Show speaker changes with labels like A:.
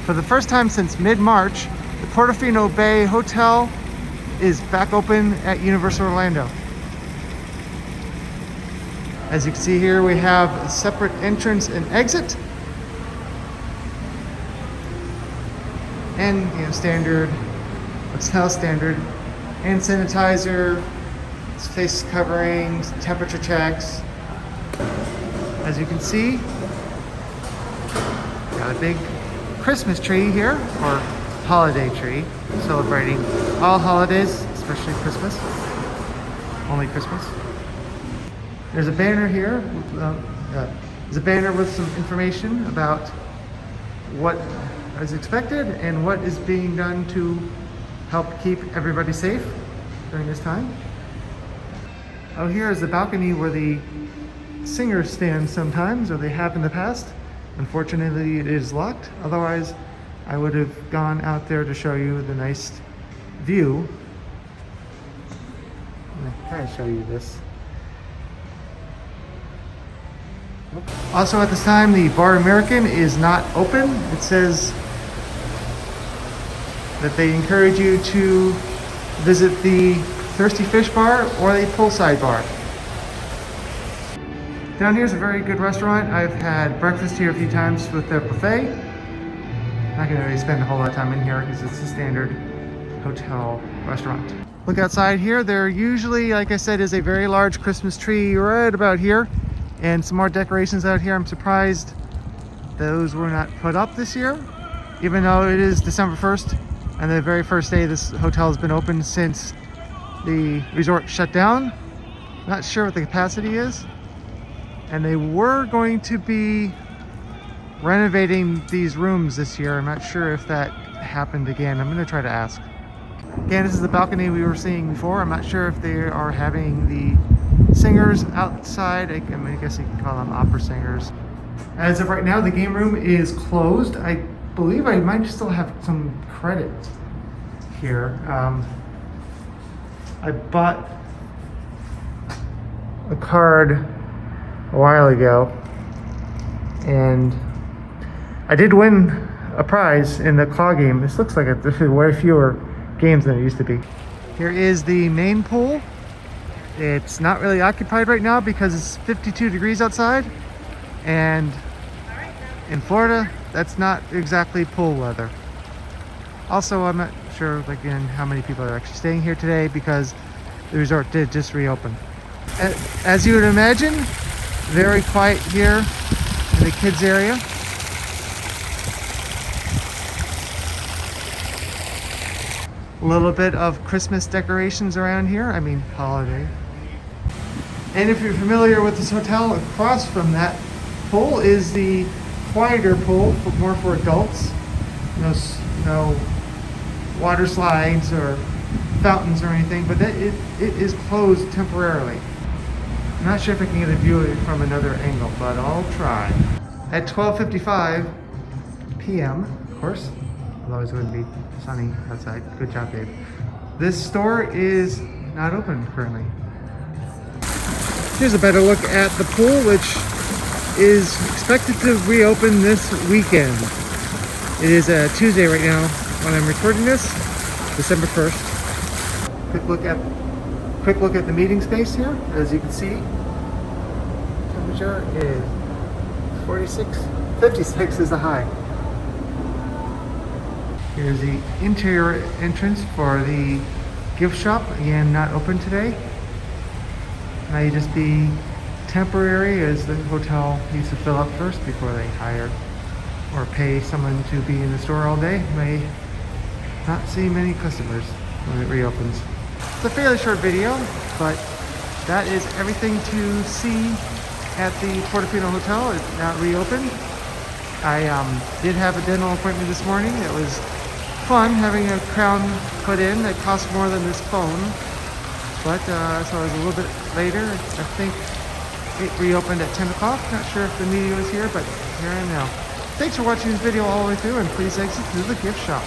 A: For the first time since mid-March, the Portofino Bay Hotel is back open at Universal Orlando. As you can see here, we have a separate entrance and exit. And standard, hotel standard, hand sanitizer, face coverings, temperature checks. As you can see, got a big Christmas tree here, or holiday tree, celebrating all holidays, especially Christmas, only Christmas. There's a banner here, there's a banner with some information about what is expected and what is being done to help keep everybody safe during this time. Oh, here is the balcony where the singers stand sometimes, or they have in the past. Unfortunately, it is locked. Otherwise, I would have gone out there to show you the nice view. I'm gonna try to show you this. Also at this time, the Bar American is not open. It says that they encourage you to visit the Thirsty Fish Bar or the Poolside Bar. Down here is a very good restaurant. I've had breakfast here a few times with their buffet. I'm not going to really spend a whole lot of time in here because it's a standard hotel restaurant. Look outside here. There usually, like I said, is a very large Christmas tree right about here, and some more decorations out here. I'm surprised those were not put up this year, even though it is December 1st and the very first day this hotel has been open since the resort shut down. Not sure what the capacity is. And they were going to be renovating these rooms this year. I'm not sure if that happened again. I'm going to try to ask. Again, this is the balcony we were seeing before. I'm not sure if they are having the singers outside. I guess you can call them opera singers. As of right now, the game room is closed. I believe I might still have some credit here. I bought a card a while ago, and I did win a prize in the claw game. This looks like there's way fewer games than it used to be. Here is the main pool. It's not really occupied right now because it's 52 degrees outside, and in Florida that's not exactly pool weather. Also, I'm not sure again how many people are actually staying here today because the resort did just reopen. As you would imagine, very quiet here in the kids area. A little bit of Christmas decorations around here. I mean, holiday. And if you're familiar with this hotel, across from that pool is the quieter pool, more for adults. No water slides or fountains or anything, but it is closed temporarily. I'm not sure if I can get a view of it from another angle, but I'll try. At 12:55 p.m., of course, otherwise it wouldn't be sunny outside. Good job, Dave. This store is not open currently. Here's a better look at the pool, which is expected to reopen this weekend. It is a Tuesday right now when I'm recording this, December 1st. Quick look at the meeting space here. As you can see, temperature is 56 is the high. Here's the interior entrance for the gift shop. Again, not open today. May just be temporary as the hotel needs to fill up first before they hire or pay someone to be in the store all day. May not see many customers when it reopens. It's a fairly short video, but that is everything to see at the Portofino Hotel. It's now reopened. I did have a dental appointment this morning. It was fun having a crown put in. It cost more than this phone, but so I was a little bit later. I think it reopened at 10 o'clock. Not sure if the media was here, but here I am now. Thanks for watching this video all the way through, and please exit through the gift shop.